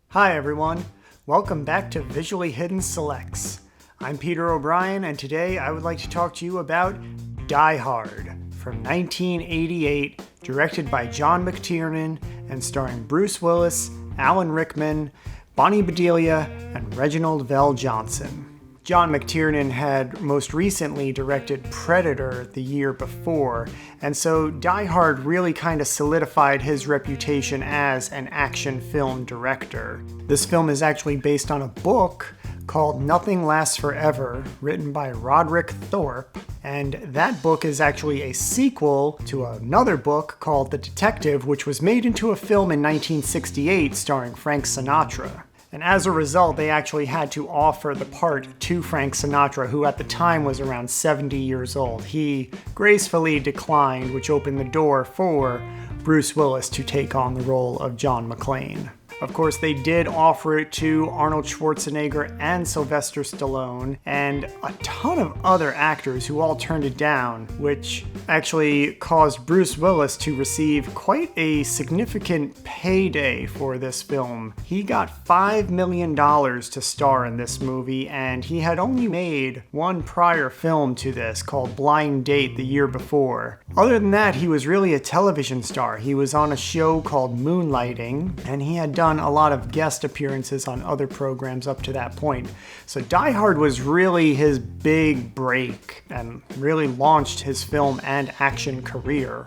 Hi everyone, welcome back to Visually Hidden Selects. I'm Peter O'Brien, and today I would like to talk to you about Die Hard from 1988, directed by John McTiernan and starring Bruce Willis, Alan Rickman, Bonnie Bedelia, and Reginald VelJohnson. John McTiernan had most recently directed Predator the year before, and so Die Hard really kind of solidified his reputation as an action film director. This film is actually based on a book called Nothing Lasts Forever, written by Roderick Thorp, and that book is actually a sequel to another book called The Detective, which was made into a film in 1968 starring Frank Sinatra. And as a result, they actually had to offer the part to Frank Sinatra, who at the time was around 70 years old. He gracefully declined, which opened the door for Bruce Willis to take on the role of John McClane. Of course, they did offer it to Arnold Schwarzenegger and Sylvester Stallone, and a ton of other actors who all turned it down, which actually caused Bruce Willis to receive quite a significant payday for this film. He got $5 million to star in this movie, and he had only made one prior film to this called Blind Date the year before. Other than that, he was really a television star. He was on a show called Moonlighting, and he had done a lot of guest appearances on other programs up to that point. So Die Hard was really his big break and really launched his film and action career.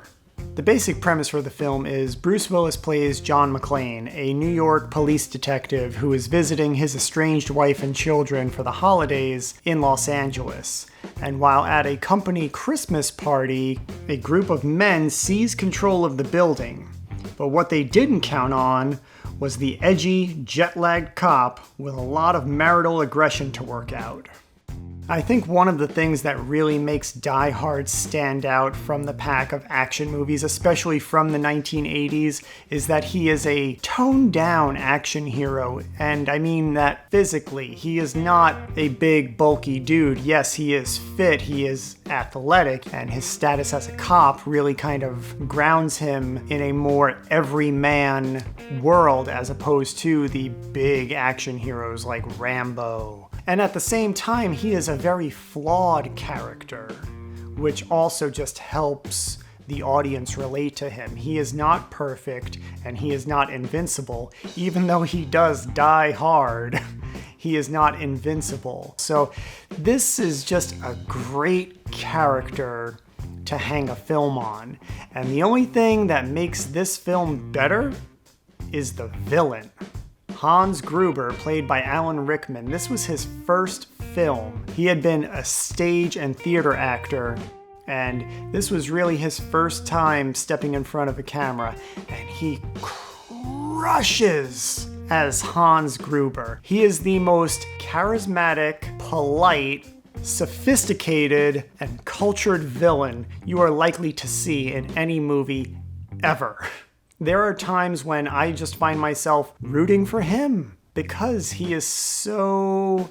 The basic premise for the film is Bruce Willis plays John McClane, a New York police detective who is visiting his estranged wife and children for the holidays in Los Angeles. And while at a company Christmas party, a group of men seize control of the building. But what they didn't count on was the edgy, jet-lagged cop with a lot of marital aggression to work out. I think one of the things that really makes Die Hard stand out from the pack of action movies, especially from the 1980s, is that he is a toned-down action hero, and I mean that physically. He is not a big, bulky dude. Yes, he is fit, he is athletic, and his status as a cop really kind of grounds him in a more everyman world as opposed to the big action heroes like Rambo. And at the same time, he is a very flawed character, which also just helps the audience relate to him. He is not perfect, and he is not invincible. Even though he does die hard, he is not invincible. So this is just a great character to hang a film on. And the only thing that makes this film better is the villain. Hans Gruber, played by Alan Rickman. This was his first film. He had been a stage and theater actor, and this was really his first time stepping in front of a camera, and he crushes as Hans Gruber. He is the most charismatic, polite, sophisticated, and cultured villain you are likely to see in any movie ever. There are times when I just find myself rooting for him because he is so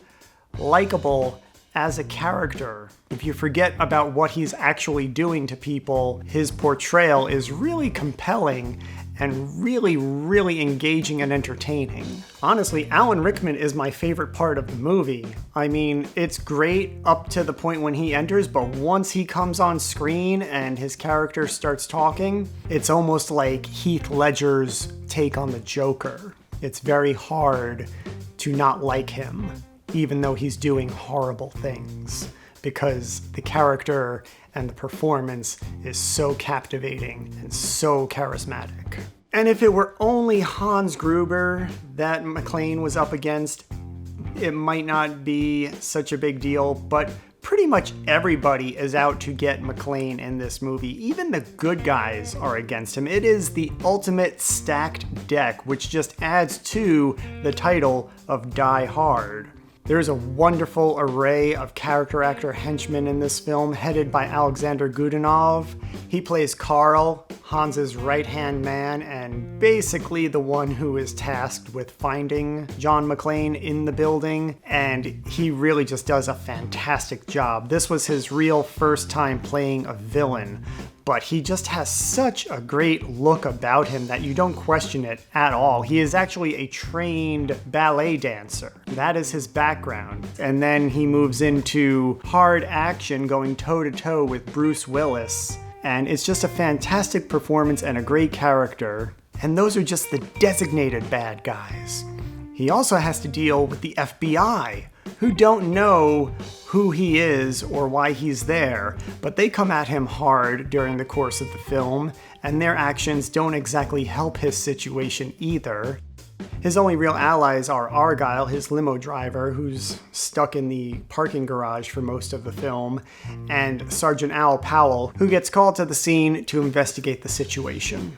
likable as a character. If you forget about what he's actually doing to people, his portrayal is really compelling and really, really engaging and entertaining. Honestly, Alan Rickman is my favorite part of the movie. I mean, it's great up to the point when he enters, but once he comes on screen and his character starts talking, it's almost like Heath Ledger's take on the Joker. It's very hard to not like him, even though he's doing horrible things, because the character and the performance is so captivating and so charismatic. And if it were only Hans Gruber that McClane was up against, it might not be such a big deal, but pretty much everybody is out to get McClane in this movie. Even the good guys are against him. It is the ultimate stacked deck, which just adds to the title of Die Hard. There's a wonderful array of character actor henchmen in this film, headed by Alexander Godunov. He plays Carl, Hans's right-hand man and basically the one who is tasked with finding John McClane in the building, and he really just does a fantastic job. This was his real first time playing a villain, but he just has such a great look about him that you don't question it at all. He is actually a trained ballet dancer. That is his background. And then he moves into hard action, going toe-to-toe with Bruce Willis. And it's just a fantastic performance and a great character. And those are just the designated bad guys. He also has to deal with the FBI, who don't know who he is or why he's there, but they come at him hard during the course of the film, and their actions don't exactly help his situation either. His only real allies are Argyle, his limo driver, who's stuck in the parking garage for most of the film, and Sergeant Al Powell, who gets called to the scene to investigate the situation.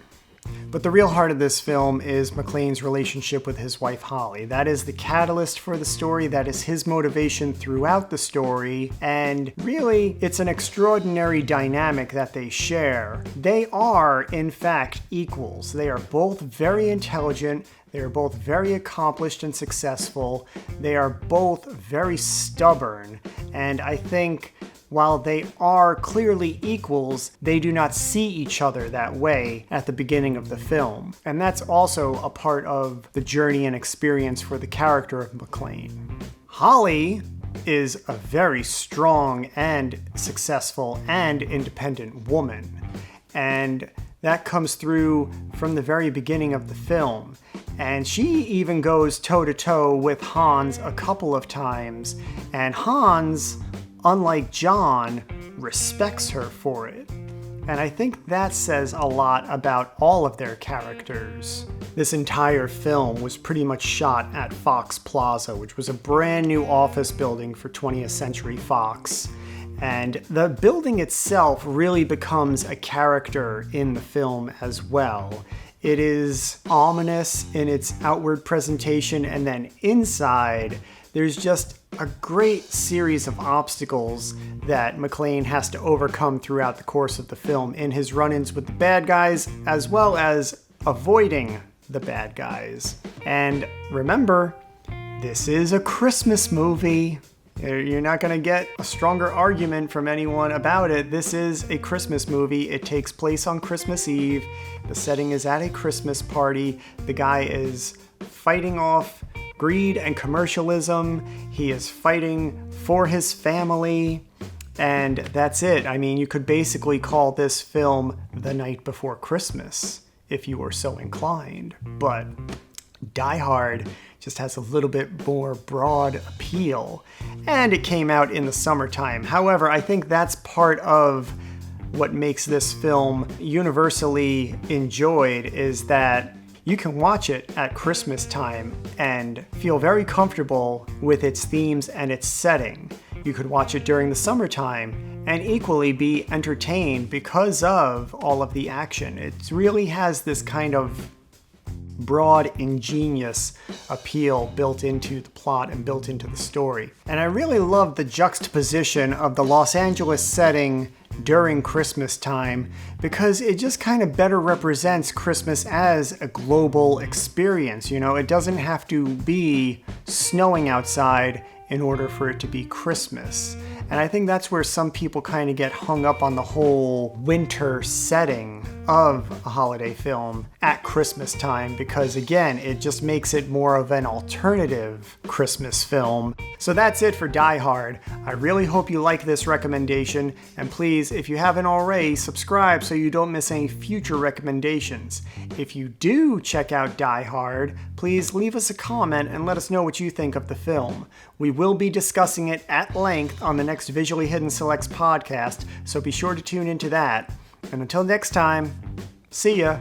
But the real heart of this film is McClane's relationship with his wife Holly. That is the catalyst for the story, that is his motivation throughout the story, and really, it's an extraordinary dynamic that they share. They are, in fact, equals. They are both very intelligent, they are both very accomplished and successful, they are both very stubborn, and I think while they are clearly equals, they do not see each other that way at the beginning of the film. And that's also a part of the journey and experience for the character of McClane. Holly is a very strong and successful and independent woman. And that comes through from the very beginning of the film. And she even goes toe-to-toe with Hans a couple of times. And Hans, unlike John, respects her for it. And I think that says a lot about all of their characters. This entire film was pretty much shot at Fox Plaza, which was a brand new office building for 20th Century Fox. And the building itself really becomes a character in the film as well. It is ominous in its outward presentation, and then inside, there's just a great series of obstacles that McClane has to overcome throughout the course of the film in his run-ins with the bad guys, as well as avoiding the bad guys. And remember, this is a Christmas movie. You're not going to get a stronger argument from anyone about it. This is a Christmas movie. It takes place on Christmas Eve. The setting is at a Christmas party. The guy is fighting off greed and commercialism. He is fighting for his family. And that's it. I mean, you could basically call this film The Night Before Christmas, if you were so inclined. But Die Hard just has a little bit more broad appeal. And it came out in the summertime. However, I think that's part of what makes this film universally enjoyed, is that you can watch it at Christmas time and feel very comfortable with its themes and its setting. You could watch it during the summertime and equally be entertained because of all of the action. It really has this kind of broad, ingenious appeal built into the plot and built into the story. And I really love the juxtaposition of the Los Angeles setting during Christmas time, because it just kind of better represents Christmas as a global experience. You know, it doesn't have to be snowing outside in order for it to be Christmas. And I think that's where some people kind of get hung up on the whole winter setting of a holiday film at Christmas time, because again, it just makes it more of an alternative Christmas film. So that's it for Die Hard. I really hope you like this recommendation, and please, if you haven't already, subscribe so you don't miss any future recommendations. If you do check out Die Hard, please leave us a comment and let us know what you think of the film. We will be discussing it at length on the next Visually Hidden Selects podcast, so be sure to tune into that. And until next time, see ya!